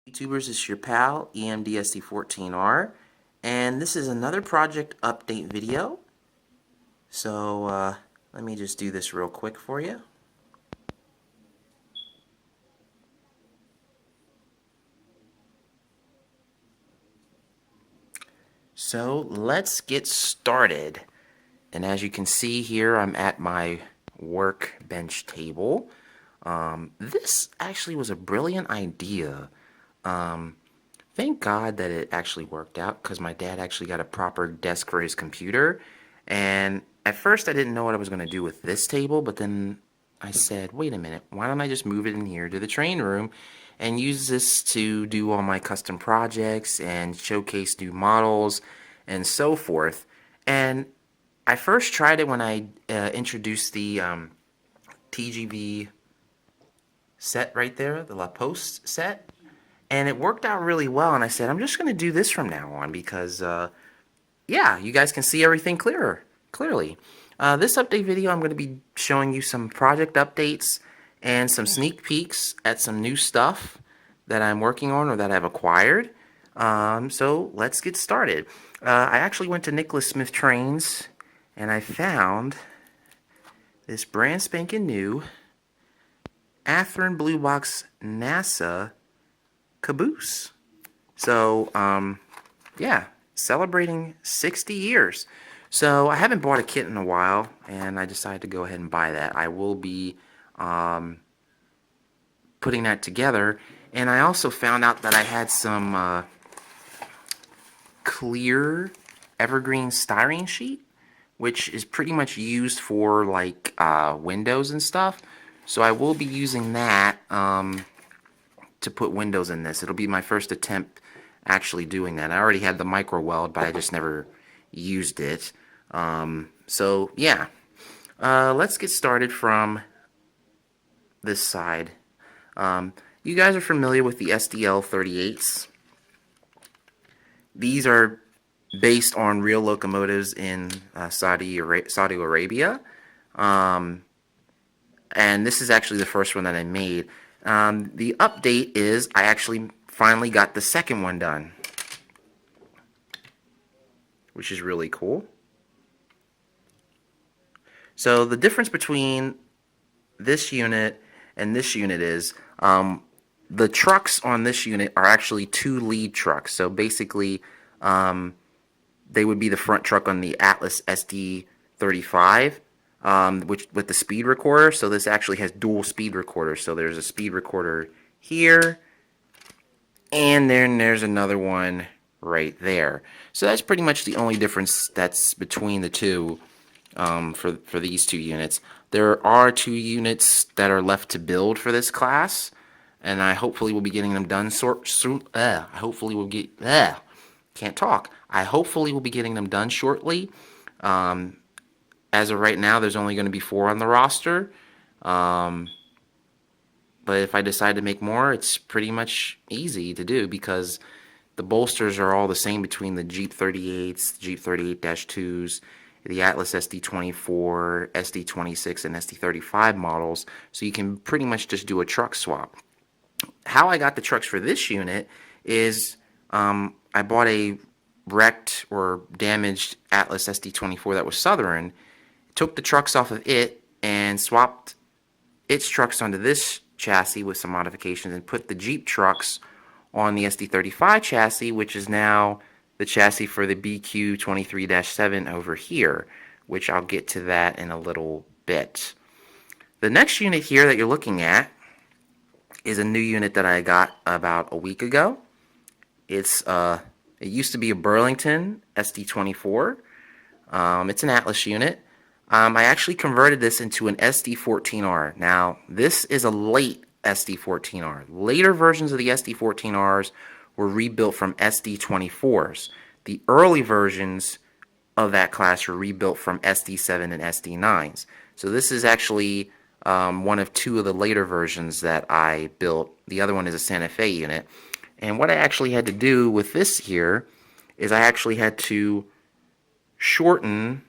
YouTubers, it's your pal EMDSD14R, and this is another project update video. So let me just do this real quick for you. So let's get started. And as you can see here, I'm at my workbench table. This actually was a brilliant idea. Thank God that it actually worked out, because my dad actually got a proper desk for his computer. And at first I didn't know what I was going to do with this table, but then I said, wait a minute, why don't I just move it in here to the train room and use this to do all my custom projects and showcase new models and so forth. And I first tried it when I introduced the TGV set right there, the La Poste set. And it worked out really well, and I said, I'm just going to do this from now on because, yeah, you guys can see everything clearly. This update video, I'm going to be showing you some project updates and some sneak peeks at some new stuff that I'm working on or that I've acquired. So let's get started. I actually went to Nicholas Smith Trains, and I found this brand spanking new Athearn Blue Box NASA caboose. So, yeah, celebrating 60 years. So I haven't bought a kit in a while, and I decided to go ahead and buy that. I will be putting that together, and I also found out that I had some clear evergreen styrene sheet, which is pretty much used for like windows and stuff. So I will be using that to put windows in this. It'll be my first attempt actually doing that. I already had the micro weld, but I just never used it. So yeah, let's get started from this side. You guys are familiar with the SDL 38s. These are based on real locomotives in Saudi Arabia. And this is actually the first one that I made. The update is I actually finally got the second one done, which is really cool. So the difference between this unit and this unit is the trucks on this unit are actually two lead trucks. So basically they would be the front truck on the Atlas SD35, which with the speed recorder. So this actually has dual speed recorders. So there's a speed recorder here, and then there's another one right there. So that's pretty much the only difference that's between the two for these two units. There are two units that are left to build for this class, and I hopefully will be getting them done soon. Hopefully we'll get can't talk. I hopefully will be getting them done shortly. As of right now, there's only going to be 4 on the roster. But if I decide to make more, it's pretty much easy to do because the bolsters are all the same between the Jeep 38s, the Jeep 38-2s, the Atlas SD24, SD26, and SD35 models. So you can pretty much just do a truck swap. How I got the trucks for this unit is I bought a wrecked or damaged Atlas SD24 that was Southern, took the trucks off of it and swapped its trucks onto this chassis with some modifications and put the Jeep trucks on the SD35 chassis, which is now the chassis for the BQ23-7 over here, which I'll get to that in a little bit. The next unit here that you're looking at is a new unit that I got about a week ago. It used to be a Burlington SD24. It's an Atlas unit. I actually converted this into an SD14R. Now, this is a late SD14R. Later versions of the SD14Rs were rebuilt from SD24s. The early versions of that class were rebuilt from SD7 and SD9s. So this is actually one of 2 of the later versions that I built. The other one is a Santa Fe unit. And what I actually had to do with this here is I actually had to shorten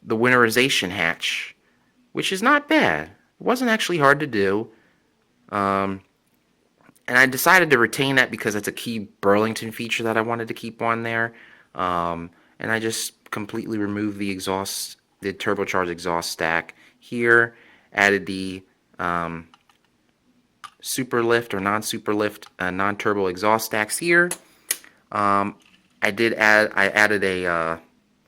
the winterization hatch, which is not bad. It wasn't actually hard to do. And I decided to retain that because it's a key Burlington feature that I wanted to keep on there. And I just completely removed the turbocharged exhaust stack here, added the super lift or non-super lift, non-turbo exhaust stacks here. I added a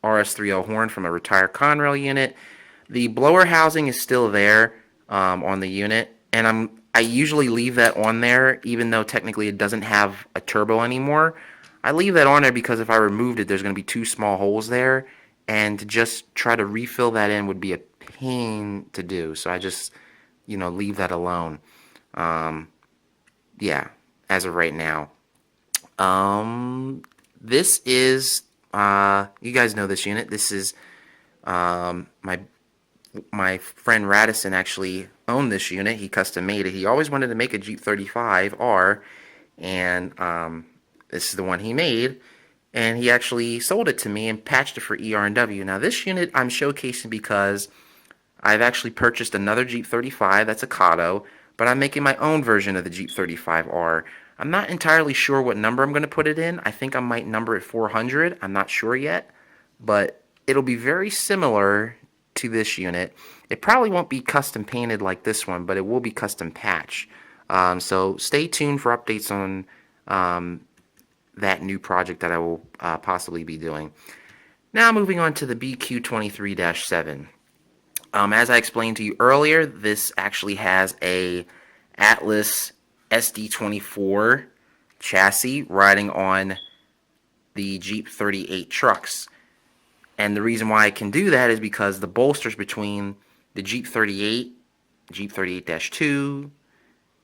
RS30 horn from a retired Conrail unit. The blower housing is still there on the unit, and I usually leave that on there even though technically it doesn't have a turbo anymore. I leave that on there because if I removed it, there's going to be two small holes there, and to just try to refill that in would be a pain to do. So I just, leave that alone. Yeah, as of right now. This is you guys know this unit. This is my friend Radisson actually owned this unit. He custom made it. He always wanted to make a Jeep 35R, and this is the one he made. And he actually sold it to me and patched it for ER&W. Now this unit I'm showcasing because I've actually purchased another Jeep 35. That's a Kato, but I'm making my own version of the Jeep 35R. I'm not entirely sure what number I'm going to put it in. I think I might number it 400. I'm not sure yet, but it'll be very similar to this unit. It probably won't be custom painted like this one, but it will be custom patched. So stay tuned for updates on that new project that I will possibly be doing. Now moving on to the BQ23-7. As I explained to you earlier, this actually has a Atlas SD24 chassis riding on the Jeep 38 trucks. And the reason why I can do that is because the bolsters between the Jeep 38, Jeep 38-2,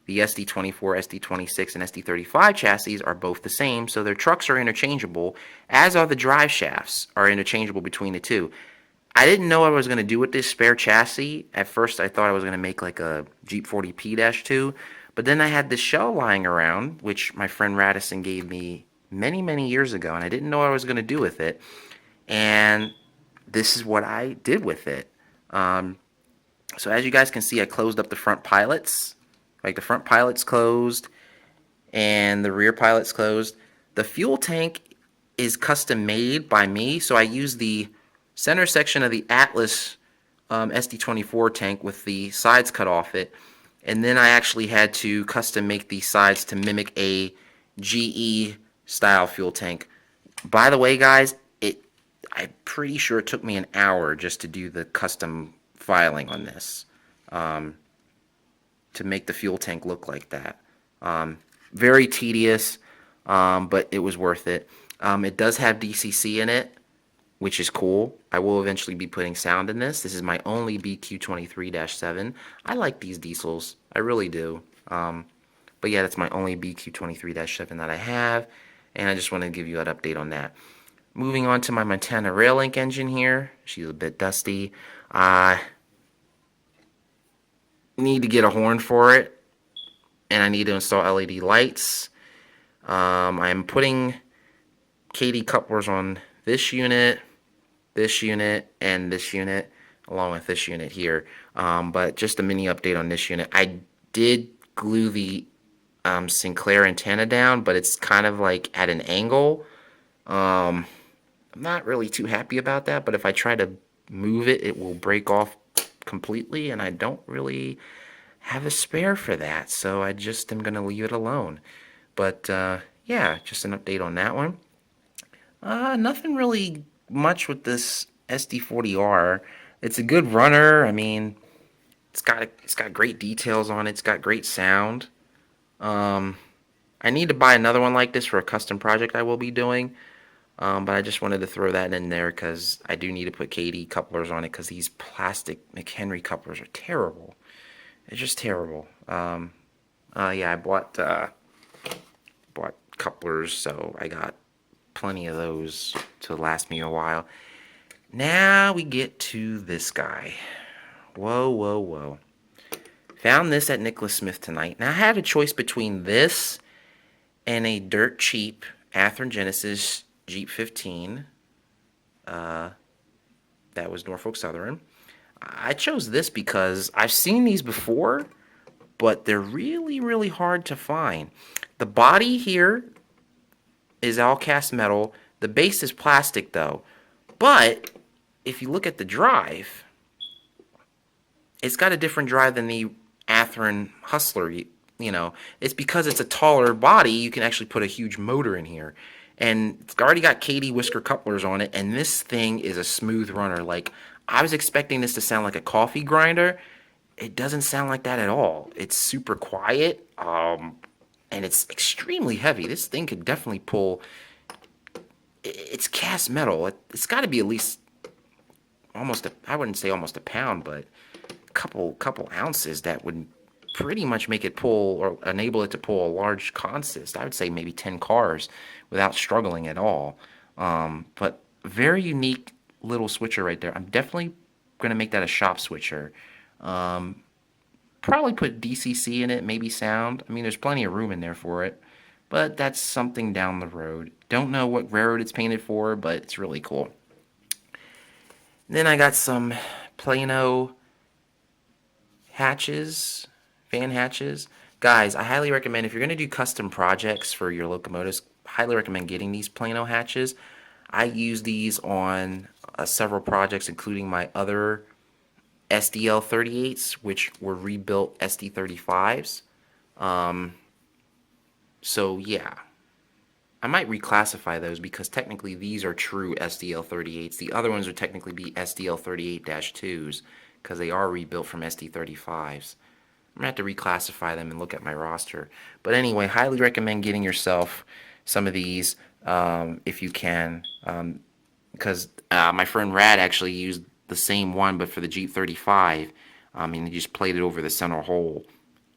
the SD24, SD26, and SD35 chassis are both the same, so their trucks are interchangeable, as are the drive shafts are interchangeable between the two. I didn't know what I was going to do with this spare chassis. At first I thought I was going to make like a Jeep 40P-2, but then I had this shell lying around, which my friend Radisson gave me many, many years ago, and I didn't know what I was going to do with it. And this is what I did with it. So as you guys can see, I closed up the front pilots. Like the front pilot's closed and the rear pilot's closed. The fuel tank is custom made by me, so I use the center section of the Atlas SD24 tank with the sides cut off it, and then I actually had to custom make these sides to mimic a GE style fuel tank. By the way, guys, I'm pretty sure it took me an hour just to do the custom filing on this. To make the fuel tank look like that. Very tedious, but it was worth it. It does have DCC in it, which is cool. I will eventually be putting sound in this. This is my only BQ23-7. I like these diesels. I really do. But yeah, that's my only BQ23-7 that I have, and I just wanted to give you an update on that. Moving on to my Montana Rail Link engine here. She's a bit dusty. Need to get a horn for it, and I need to install LED lights. I'm putting KD couplers on this unit, and this unit, along with this unit here. But just a mini update on this unit. I did glue the Sinclair antenna down, but it's kind of like at an angle. I'm not really too happy about that, but if I try to move it, it will break off completely, and I don't really have a spare for that, so I just am going to leave it alone. But yeah, just an update on that one. Nothing really much with this SD40R. It's a good runner. I mean, it's got great details on it. It's got great sound. I need to buy another one like this for a custom project I will be doing. But I just wanted to throw that in there because I do need to put KD couplers on it because these plastic McHenry couplers are terrible. They're just terrible. Yeah, I bought couplers, so I got plenty of those to last me a while. Now we get to this guy. Whoa, whoa, whoa. Found this at Nicholas Smith tonight. Now I had a choice between this and a dirt cheap Athearn Genesis Jeep 15. That was Norfolk Southern. I chose this because I've seen these before, but they're really, really hard to find. The body here is all cast metal. The base is plastic though. But if you look at the drive, it's got a different drive than the Athearn Hustler. You know, it's because it's a taller body, you can actually put a huge motor in here. And it's already got Katie whisker couplers on it, and this thing is a smooth runner. Like, I was expecting this to sound like a coffee grinder. It doesn't sound like that at all. It's super quiet, and it's extremely heavy. This thing could definitely pull. It's cast metal. It's got to be at least almost I wouldn't say almost a pound, but a couple ounces that would pretty much make it pull or enable it to pull a large consist. I would say maybe 10 cars without struggling at all. But very unique little switcher right there. I'm definitely going to make that a shop switcher. Probably put DCC in it, maybe sound. I mean, there's plenty of room in there for it. But that's something down the road. Don't know what railroad it's painted for, but it's really cool. Then I got some Plano hatches, fan hatches. Guys, I highly recommend, if you're going to do custom projects for your locomotives, highly recommend getting these Plano hatches. I use these on several projects, including my other SDL 38s, which were rebuilt SD 35s. So yeah, I might reclassify those because technically these are true SDL 38s. The other ones would technically be SDL 38-2s because they are rebuilt from SD 35s. I'm going to have to reclassify them and look at my roster. But anyway, highly recommend getting yourself some of these if you can, because my friend Rad actually used the same one but for the Jeep 35, and he just played it over the center hole.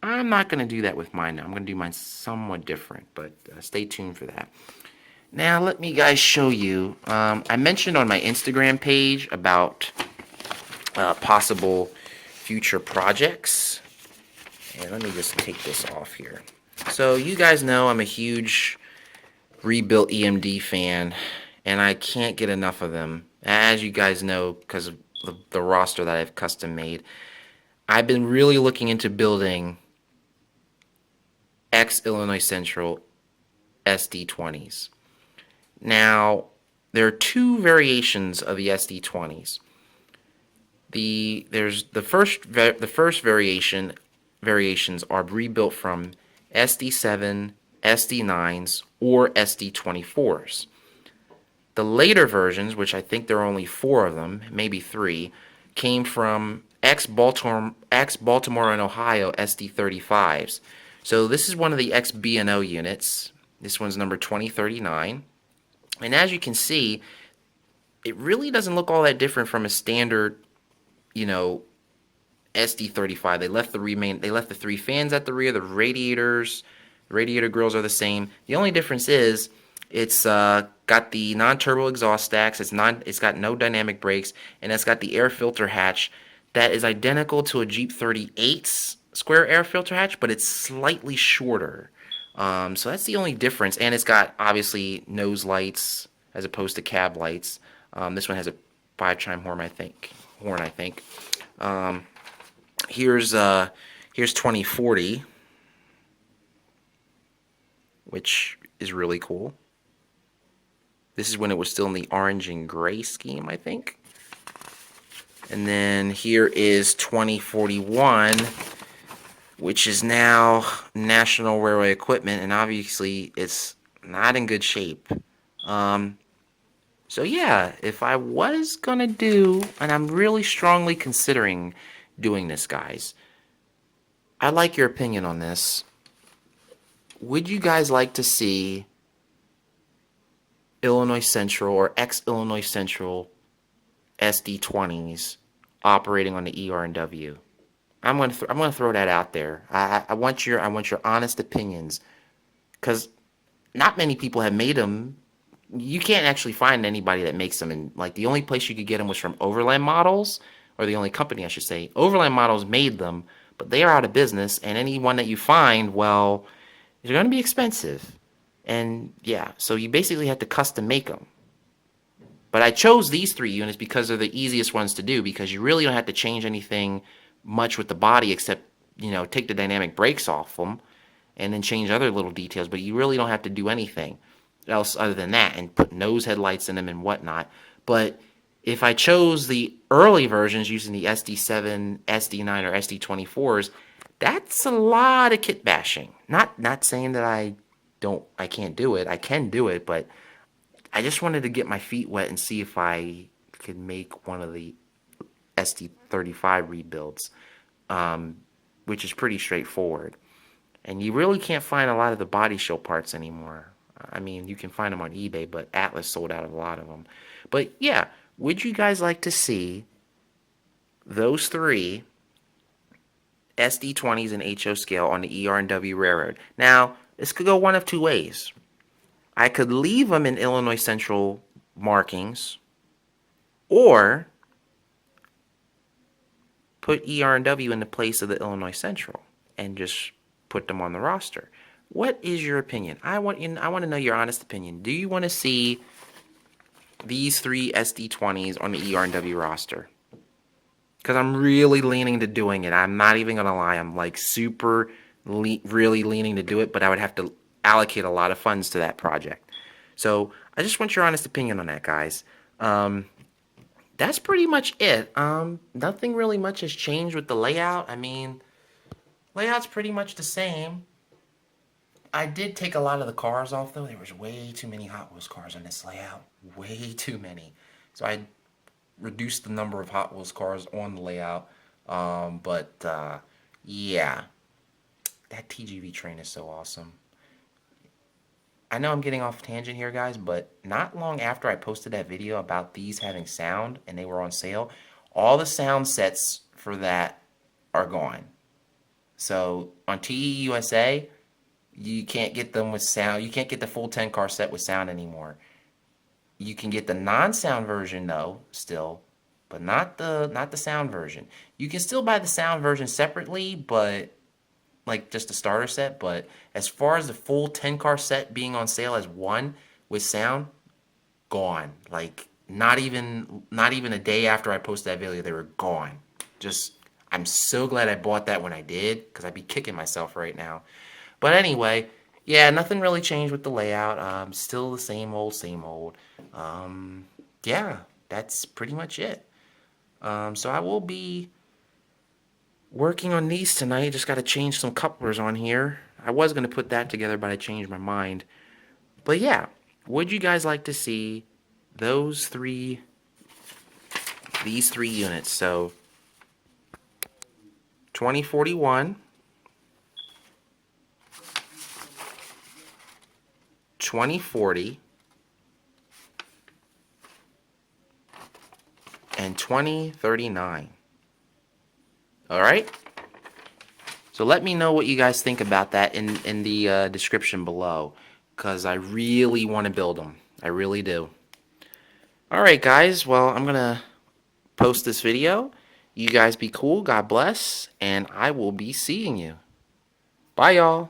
I'm not going to do that with mine now. I'm going to do mine somewhat different, but stay tuned for that. Now, let me guys show you. I mentioned on my Instagram page about possible future projects. And let me just take this off here. So you guys know I'm a huge rebuilt EMD fan, and I can't get enough of them. As you guys know, because of the roster that I've custom made, I've been really looking into building Illinois Central SD20s. Now, there are two variations of the SD20s. There's the first variations are rebuilt from SD7, SD9s, or SD24s. The later versions, which I think there are only 4 of them, maybe 3, came from ex-Baltimore and Ohio SD35s. So this is one of the ex-B&O units. This one's number 2039. And as you can see, it really doesn't look all that different from a standard, you know, SD35. They left the 3 fans at the rear, the radiator grills are the same. The only difference is it's got the non-turbo exhaust stacks, it's got no dynamic brakes, and it's got the air filter hatch that is identical to a Jeep 38's square air filter hatch, but it's slightly shorter. So that's the only difference, and it's got obviously nose lights as opposed to cab lights. This one has a 5-chime horn, I think. Here's 2040, which is really cool. This is when it was still in the orange and gray scheme, I think. And then here is 2041, which is now National Railway Equipment, and obviously it's not in good shape. So yeah, if I was gonna do, and I'm really strongly considering doing this, guys, I'd like your opinion on this. Would you guys like to see Illinois Central or ex-Illinois Central SD20s operating on the ER&W? I'm gonna throw that out there. I want your honest opinions, because not many people have made them. You can't actually find anybody that makes them, and like the only place you could get them was from Overland Models, or the only company I should say. Overland Models made them, but they are out of business, and any one that you find, well, they're going to be expensive. And yeah, so you basically have to custom make them. But I chose these 3 units because they're the easiest ones to do, because you really don't have to change anything much with the body except take the dynamic brakes off them and then change other little details, but you really don't have to do anything else other than that and put nose headlights in them and whatnot. But if I chose the early versions using the SD7, SD9, or SD24s, that's a lot of kit bashing. Not saying that I can't do it. I can do it, but I just wanted to get my feet wet and see if I could make one of the SD35 rebuilds, which is pretty straightforward. And you really can't find a lot of the body show parts anymore. I mean, you can find them on eBay, but Atlas sold out of a lot of them. But yeah, would you guys like to see those three SD20s in HO scale on the ER&W Railroad? Now, this could go one of two ways. I could leave them in Illinois Central markings, or put ER&W in the place of the Illinois Central and just put them on the roster. What is your opinion? I want to know your honest opinion. Do you want to see these three SD20s on the ER&W roster? Because I'm really leaning to doing it. I'm not even going to lie. I'm like really leaning to do it, but I would have to allocate a lot of funds to that project. So I just want your honest opinion on that, guys. That's pretty much it. Nothing really much has changed with the layout. I mean, layout's pretty much the same. I did take a lot of the cars off, though. There was way too many Hot Wheels cars on this layout. Way too many. So I reduced the number of Hot Wheels cars on the layout. Yeah. That TGV train is so awesome. I know I'm getting off tangent here, guys, but not long after I posted that video about these having sound and they were on sale, all the sound sets for that are gone. So on TEUSA, you can't get them with sound. You can't get the full 10 car set with sound anymore. You can get the non-sound version though, still, but not the sound version. You can still buy the sound version separately, but like just the starter set. But as far as the full 10 car set being on sale as one with sound, gone. Like not even a day after I posted that video, they were gone. Just I'm so glad I bought that when I did, because I'd be kicking myself right now. But anyway, yeah, nothing really changed with the layout. Still the same old, same old. Yeah, that's pretty much it. So I will be working on these tonight. Just got to change some couplers on here. I was going to put that together, but I changed my mind. But yeah, would you guys like to see these three units? So 2041, 2040, and 2039. Alright? So let me know what you guys think about that in the description below, because I really want to build them. I really do. Alright guys, well I'm going to post this video. You guys be cool, God bless, and I will be seeing you. Bye y'all.